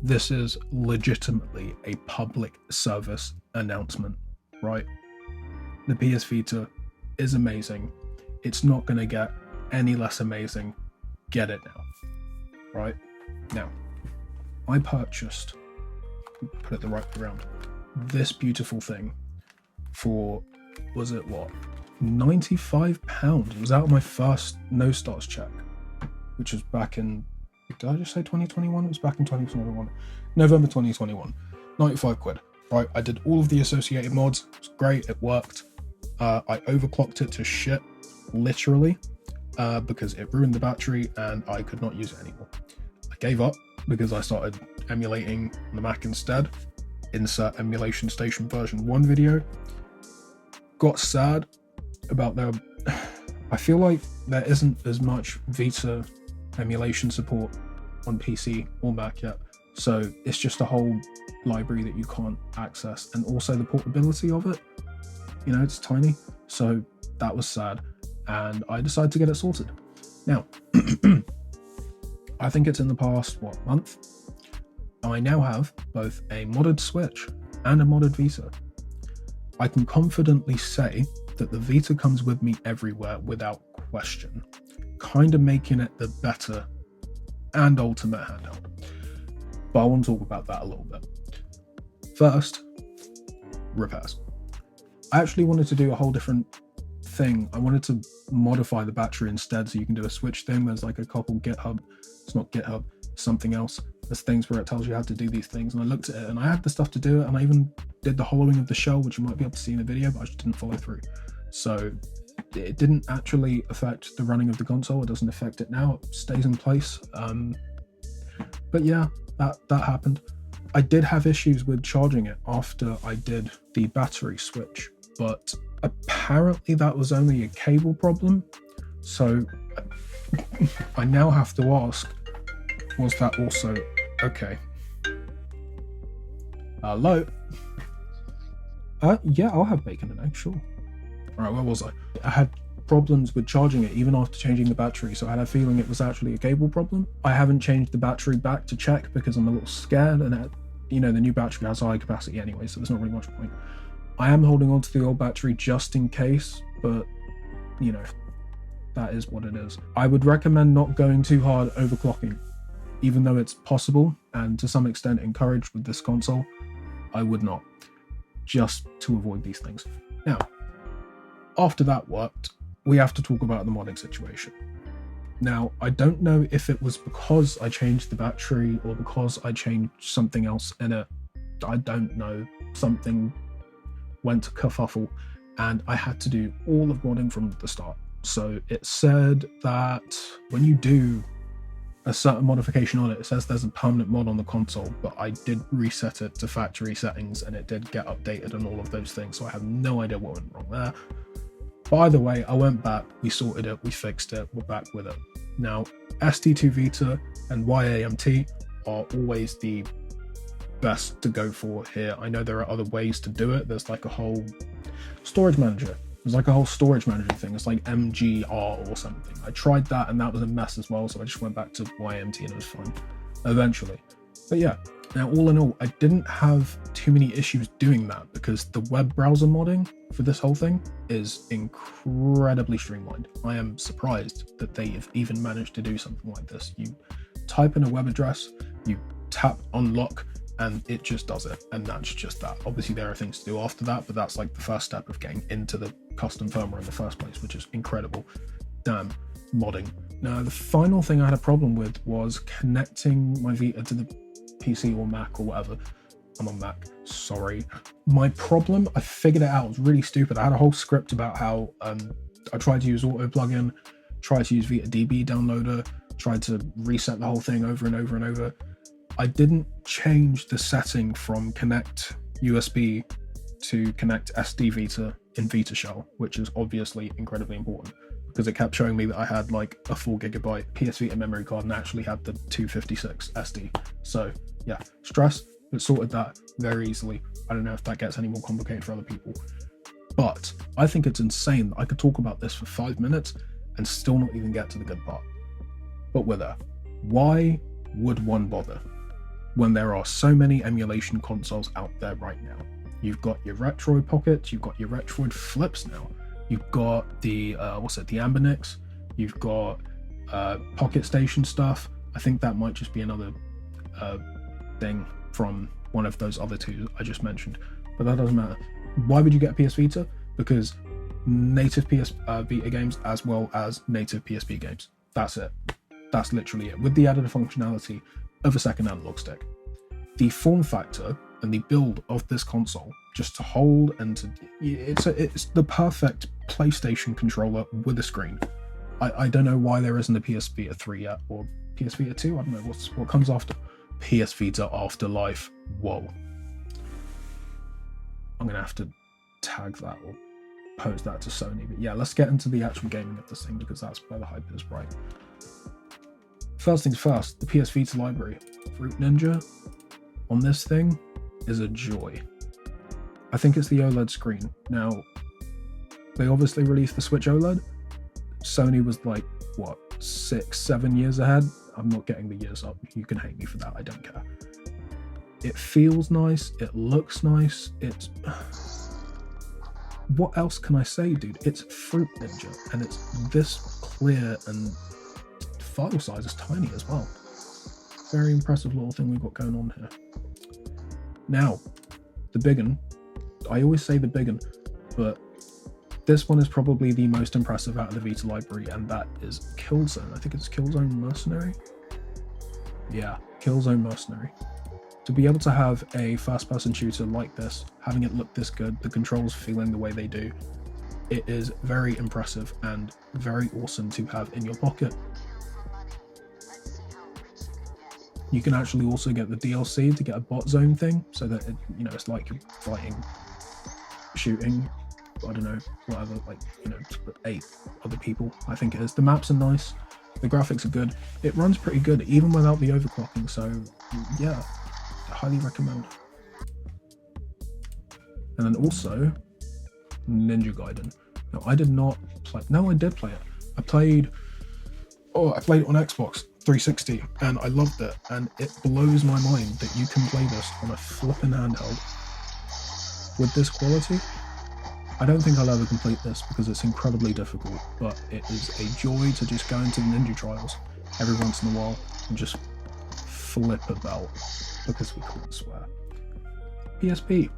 this is legitimately a public service announcement, right? The PS Vita is amazing. It's not going to get any less amazing. Get it now, right? Now, I purchased, put it the right way around, this beautiful thing for, was it what? £95. It was out of my first no starts check, which was back in, did I just say 2021? It was back in 2021, November 2021. 95 quid, right? I did all of the associated mods. It was great. It worked. I overclocked it to shit, literally, because it ruined the battery and I could not use it anymore. I gave up because I started emulating the Mac instead. Insert Emulation Station version 1 video. Got sad about their... I feel like there isn't as much Vita emulation support on PC or Mac yet, so it's just a whole library that you can't access, and also the portability of it, you know, it's tiny, so that was sad, and I decided to get it sorted. Now, I think it's in the past, month? I now have both a modded Switch and a modded Vita. I can confidently say that the Vita comes with me everywhere without question, kind of making it the better and ultimate handheld. But I want to talk about that a little bit. First, repairs. I actually wanted to do a whole different thing. I wanted to modify the battery instead, so you can do a switch thing. There's like a couple GitHub, it's not GitHub, something else. There's things where it tells you how to do these things, and I looked at it and I had the stuff to do it, and I even did the hollowing of the shell, which you might be able to see in the video, but I just didn't follow through. So it didn't actually affect the running of the console. It doesn't affect it now. It stays in place. But yeah, that happened. I did have issues with charging it after I did the battery switch, but apparently that was only a cable problem. So I now have to ask, was that also okay? Hello? Yeah, I'll have bacon and eggs, sure. All right, where was I? I had problems with charging it even after changing the battery, so I had a feeling it was actually a cable problem. I haven't changed the battery back to check because I'm a little scared, and you know, the new battery has high capacity anyway, so there's not really much point. I am holding on to the old battery just in case, but you know, that is what it is. I would recommend not going too hard overclocking, even though it's possible and to some extent encouraged with this console. I would not, just to avoid these things. Now, after that worked, we have to talk about the modding situation. Now, I don't know if it was because I changed the battery or because I changed something else in it. I don't know. Something went to kerfuffle and I had to do all of modding from the start. So it said that when you do a certain modification on it, it says there's a permanent mod on the console, but I did reset it to factory settings and it did get updated and all of those things, so I have no idea what went wrong there. By the way, I went back, we sorted it, we fixed it, we're back with it. Now, SD2 Vita and YAMT are always the best to go for here. I know there are other ways to do it. There's like a whole storage manager. There's like a whole storage manager thing. It's like MGR or something. I tried that and that was a mess as well, so I just went back to YMT and it was fine eventually. But yeah, now all in all, I didn't have too many issues doing that because the web browser modding for this whole thing is incredibly streamlined. I am surprised that they have even managed to do something like this. You type in a web address, you tap unlock, and it just does it, and that's just that. Obviously there are things to do after that, but that's like the first step of getting into the custom firmware in the first place, which is incredible. Damn, modding. Now the final thing I had a problem with was connecting my Vita to the PC or Mac or whatever. I'm on Mac, sorry. My problem, I figured it out, it was really stupid. I had a whole script about how I tried to use auto plugin, tried to use VitaDB downloader, tried to reset the whole thing over and over and over. I didn't change the setting from connect USB to connect SD Vita in Vita Shell, which is obviously incredibly important because it kept showing me that I had like a 4GB PS Vita memory card and actually had the 256 SD. So yeah, stress, but sorted that very easily. I don't know if that gets any more complicated for other people, but I think it's insane that I could talk about this for 5 minutes and still not even get to the good part. But we're there. Why would one bother? when there are so many emulation consoles out there right now. You've got your Retroid Pockets, you've got your Retroid Flips now, you've got the the Ambinix, you've got Pocket Station stuff. I think that might just be another thing from one of those other two I just mentioned, but that doesn't matter. Why would you get a PS Vita? Because native PS Vita games as well as native PSP games. That's it. That's literally it, with the added functionality of a second analog stick. The form factor and the build of this console, just to hold and to, it's the perfect PlayStation controller with a screen. I don't know why there isn't a PS Vita 3 yet, or PS Vita 2. I don't know what comes after. PS Vita Afterlife. Whoa. I'm gonna have to tag that or post that to Sony. But yeah, let's get into the actual gaming of this thing, because that's where the hype is, right? First things first, the PS Vita library. Fruit Ninja on this thing is a joy. I think it's the OLED screen. Now, they obviously released the Switch OLED. Sony was like, what, 6-7 years ahead? I'm not getting the years up. You can hate me for that. I don't care. It feels nice. It looks nice. It's... What else can I say, dude? It's Fruit Ninja, and it's this clear, and file size is tiny as well. Very impressive little thing we've got going on here. Now, the big one. I always say the big one, but this one is probably the most impressive out of the Vita library, and that is Killzone. I think it's Killzone Mercenary. Yeah, Killzone Mercenary. To be able to have a first-person shooter like this, having it look this good, the controls feeling the way they do, it is very impressive and very awesome to have in your pocket. You can actually also get the DLC to get a bot zone thing, so that it, it's like you're fighting, shooting, I don't know, whatever, like, 8 other people, I think it is. The maps are nice, the graphics are good, it runs pretty good even without the overclocking, so yeah, I highly recommend. And then also Ninja Gaiden. Now, I did not play, no, I did play it. I played it on Xbox 360 and I loved it, and it blows my mind that you can play this on a flipping handheld with this quality. I don't think I'll ever complete this because it's incredibly difficult, but it is a joy to just go into the ninja trials every once in a while and just flip about, because we can't swear. PSP,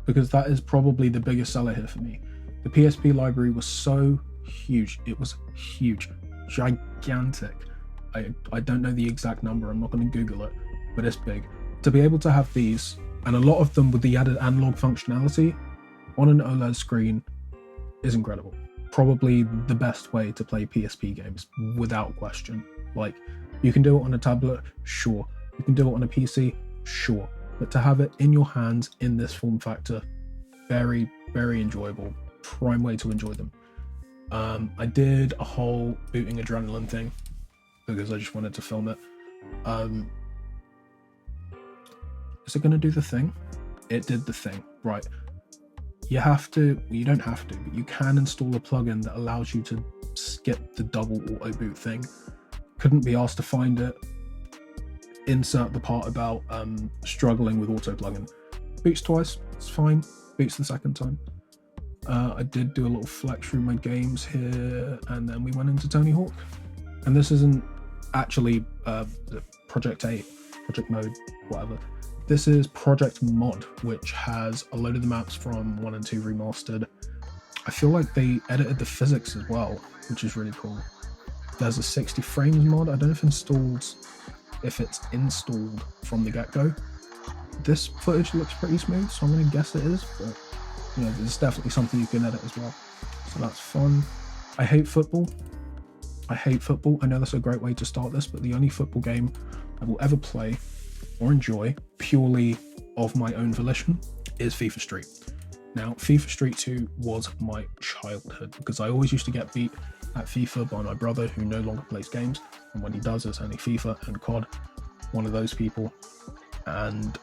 because that is probably the biggest seller here for me. The PSP library was so huge. It was huge, gigantic. I don't know the exact number, I'm not going to Google it, but it's big. To be able to have these, and a lot of them with the added analog functionality on an OLED screen, is incredible. Probably the best way to play PSP games, without question. Like, you can do it on a tablet, sure. You can do it on a PC, sure. But to have it in your hands in this form factor, very, very enjoyable. Prime way to enjoy them. I did a whole booting adrenaline thing because I just wanted to film it. Is it going to do the thing? It did the thing, right. You don't have to, but you can install a plugin that allows you to skip the double auto boot thing. Couldn't be asked to find it. Insert the part about struggling with auto plugin. Boots twice, it's fine. Boots the second time. I did do a little flex through my games here, and then we went into Tony Hawk. And this isn't actually Project 8, Project Mode, whatever. This is Project Mod, which has a load of the maps from 1 and 2 remastered. I feel like they edited the physics as well, which is really cool. There's a 60 frames mod. I don't know if it's installed from the get-go. This footage looks pretty smooth, so I'm going to guess it is, but there's definitely something you can edit as well. So that's fun. I hate football. I know that's a great way to start this, but the only football game I will ever play or enjoy purely of my own volition is FIFA Street. Now, FIFA Street 2 was my childhood because I always used to get beat at FIFA by my brother, who no longer plays games, and when he does, it's only FIFA and COD, one of those people. And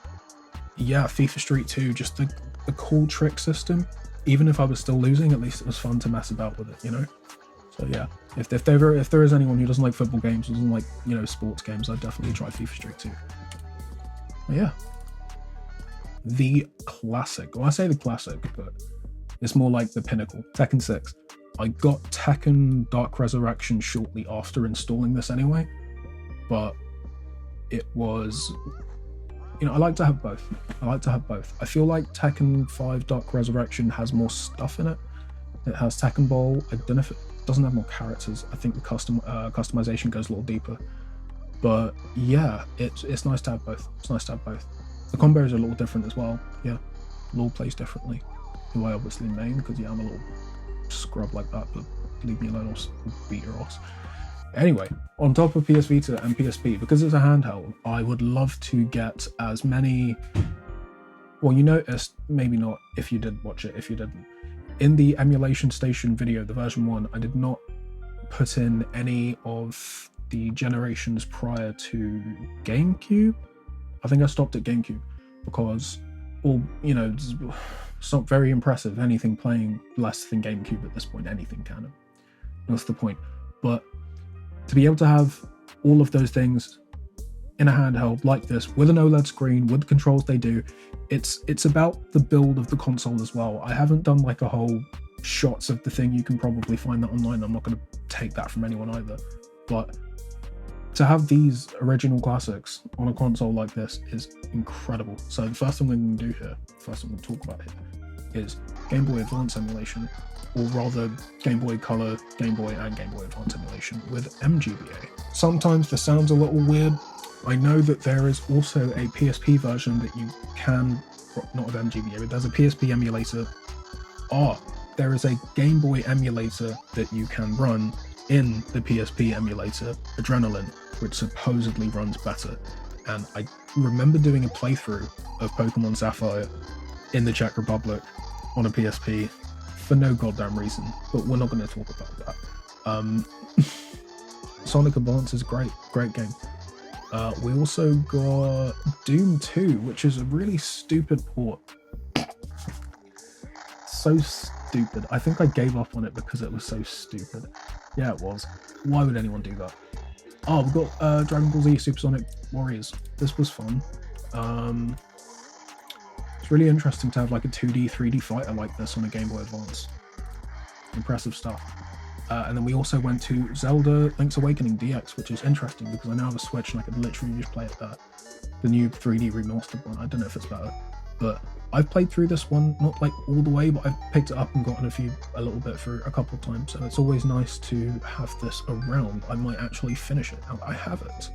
yeah, FIFA Street 2, just the cool trick system. Even if I was still losing, at least it was fun to mess about with it, So yeah, if there is anyone who doesn't like football games, doesn't like sports games, I'd definitely try FIFA Street 2. Yeah. The classic. Well, I say the classic, but it's more like the pinnacle. Tekken 6. I got Tekken Dark Resurrection shortly after installing this anyway, but it was, I like to have both. I feel like Tekken 5 Dark Resurrection has more stuff in it. It has Tekken Bowl. I don't know if it doesn't have more characters. I think the customization goes a little deeper. But yeah, it's nice to have both. The combos are a little different as well. Yeah, Law plays differently, who I obviously main because I'm a little scrub like that, but leave me alone or beat your ass. Anyway, on top of PS Vita and PSP, because it's a handheld, I would love to get as many. Well, you noticed, maybe not if you did watch it, if you didn't. In the Emulation Station video, the version 1, I did not put in any of the generations prior to GameCube. I think I stopped at GameCube because, it's not very impressive anything playing less than GameCube at this point. Anything kind of. That's the point. But to be able to have all of those things in a handheld like this, with an OLED screen, with the controls they do, it's about the build of the console as well. I haven't done like a whole shots of the thing. You can probably find that online. I'm not going to take that from anyone either. But to have these original classics on a console like this is incredible. So the first thing we're going to do here, first thing we're going to talk about here, is Game Boy Advance emulation, or rather Game Boy Color, Game Boy and Game Boy Advance emulation with MGBA. Sometimes this sounds a little weird. I know that there is also a PSP version that you can, not with MGBA, but there's a PSP emulator. There is a Game Boy emulator that you can run in the PSP emulator, Adrenaline, which supposedly runs better. And I remember doing a playthrough of Pokemon Sapphire in the Czech Republic on a PSP for no goddamn reason, but we're not going to talk about that. Sonic Advance is great game. We also got Doom 2, which is a really stupid port. So stupid. I think I gave up on it because it was so stupid. Yeah, it was. Why would anyone do that? Oh, we've got Dragon Ball Z Supersonic Warriors. This was fun. It's really interesting to have like a 2D, 3D fighter like this on a Game Boy Advance. Impressive stuff. And then we also went to Zelda Link's Awakening DX, which is interesting because I now have a Switch and I could literally just play it there. The new 3D remastered one. I don't know if it's better, but I've played through this one, not like all the way, but I've picked it up and gotten a little bit through a couple of times. So it's always nice to have this around. I might actually finish it now. I have it.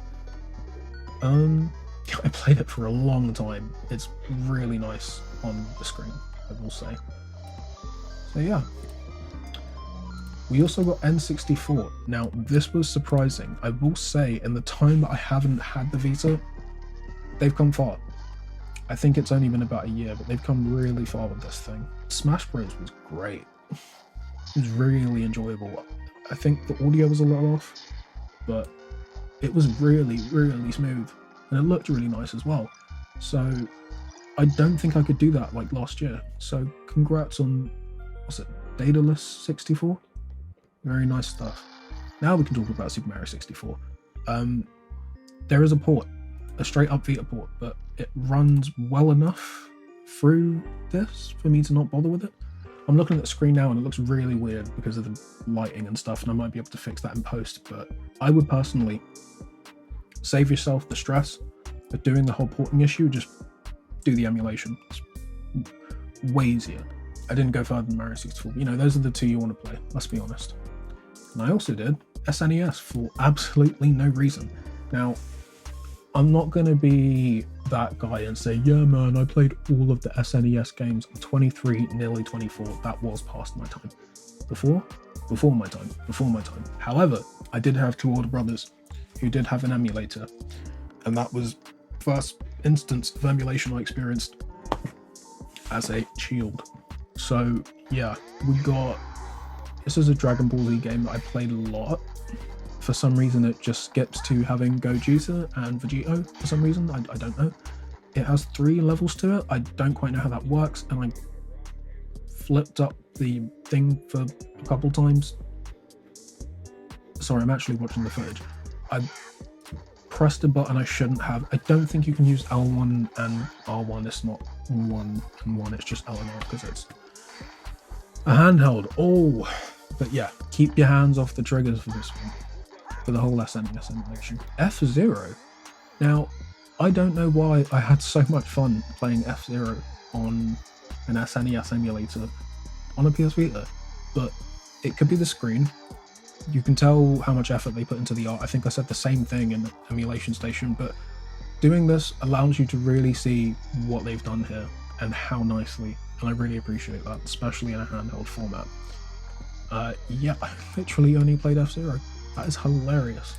I played it for a long time. It's really nice on the screen, I will say. So yeah. We also got N64. Now, this was surprising. I will say, in the time that I haven't had the Vita, they've come far. I think it's only been about a year, but they've come really far with this thing. Smash Bros was great. It was really enjoyable. I think the audio was a little off, but it was really, really smooth. And it looked really nice as well. So, I don't think I could do that like last year. So, congrats on, what's it, Daedalus 64? Very nice stuff. Now we can talk about Super Mario 64. There is a port, a straight up Vita port, but it runs well enough through this for me to not bother with it. I'm looking at the screen now and it looks really weird because of the lighting and stuff, and I might be able to fix that in post, but I would personally save yourself the stress of doing the whole porting issue, just do the emulation. It's way easier. I didn't go further than Mario 64. Those are the two you want to play, let's be honest. And I also did SNES for absolutely no reason. Now, I'm not going to be that guy and say, yeah man, I played all of the SNES games. I'm 23, nearly 24. That was past my time. Before my time. However, I did have two older brothers who did have an emulator. And that was the first instance of emulation I experienced as a child. So yeah, this is a Dragon Ball Z game that I played a lot. For some reason it just skips to having Gogeta and Vegito for some reason, I don't know. It has 3 levels to it, I don't quite know how that works, and I flipped up the thing for a couple times. Sorry, I'm actually watching the footage. I pressed a button I shouldn't have. I don't think you can use L1 and R1. It's not 1 and 1, it's just L and R because it's a handheld. Oh, but yeah, keep your hands off the triggers for this one, for the whole SNES emulation. F-Zero. Now, I don't know why I had so much fun playing F-Zero on an SNES emulator on a PS Vita, but it could be the screen. You can tell how much effort they put into the art. I think I said the same thing in the Emulation Station, but doing this allows you to really see what they've done here and how nicely, and I really appreciate that, especially in a handheld format. Yeah, I literally only played F-Zero. That is hilarious.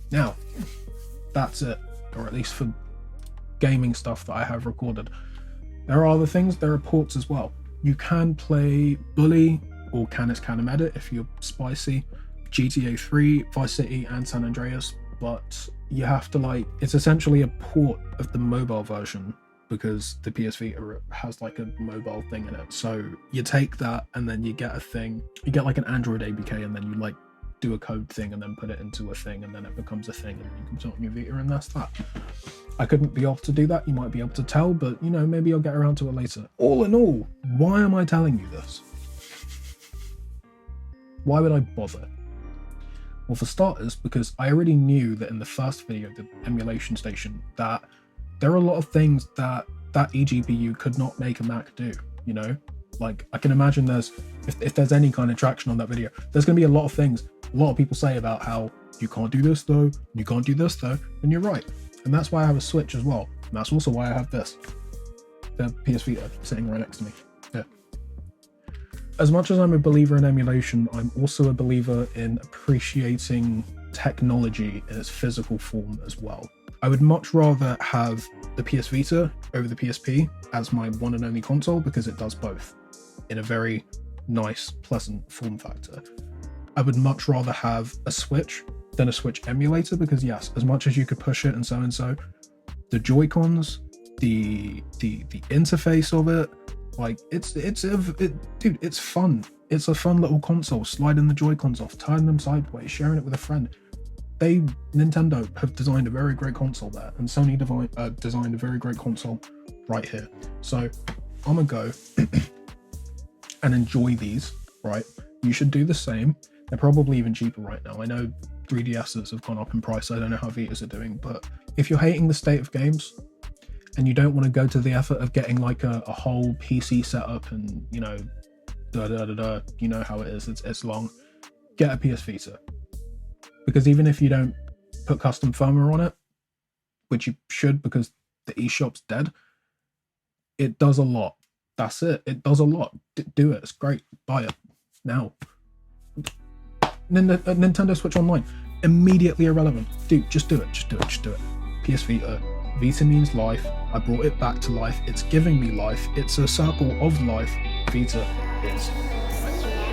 Now, that's it, or at least for gaming stuff that I have recorded. There are other things, there are ports as well. You can play Bully or Canis Canem Edit if you're spicy, GTA 3, Vice City and San Andreas, but you have to it's essentially a port of the mobile version because the PS Vita has like a mobile thing in it. So you take that and then you get a thing, you get like an Android ABK and then you do a code thing and then put it into a thing and then it becomes a thing and then you can put it on your Vita and that's that. I couldn't be off to do that, you might be able to tell, but you know, maybe I'll get around to it later. All in all, why am I telling you this? Why would I bother? Well, for starters, because I already knew that in the first video, the Emulation Station, that there are a lot of things that eGPU could not make a Mac do, you know? Like, I can imagine if there's any kind of traction on that video, there's going to be a lot of things a lot of people say about how you can't do this though, you can't do this though, and you're right. And that's why I have a Switch as well. And that's also why I have this, the PS Vita sitting right next to me. Yeah. As much as I'm a believer in emulation, I'm also a believer in appreciating technology in its physical form as well. I would much rather have the PS Vita over the PSP as my one and only console because it does both in a very nice, pleasant form factor. I would much rather have a Switch than a Switch emulator because yes, as much as you could push it and so, the Joy-Cons, the interface of it, like dude, it's fun. It's a fun little console. Sliding the Joy-Cons off, turning them sideways, sharing it with a friend. Nintendo have designed a very great console there, and Sony designed a very great console right here. So I'm gonna go and enjoy these, right? You should do the same. They're probably even cheaper right now. I know 3DSs have gone up in price. I don't know how Vitas are doing, but if you're hating the state of games and you don't want to go to the effort of getting like a whole PC setup and, you know, you know how it is, it's long, get a PS Vita. Because even if you don't put custom firmware on it, which you should because the eShop's dead, it does a lot. That's it. It does a lot. Do it. It's great. Buy it now. Nintendo Switch Online, immediately irrelevant. Dude, just do it. Just do it. Just do it. PS Vita. Vita means life. I brought it back to life. It's giving me life. It's a circle of life. Vita is life.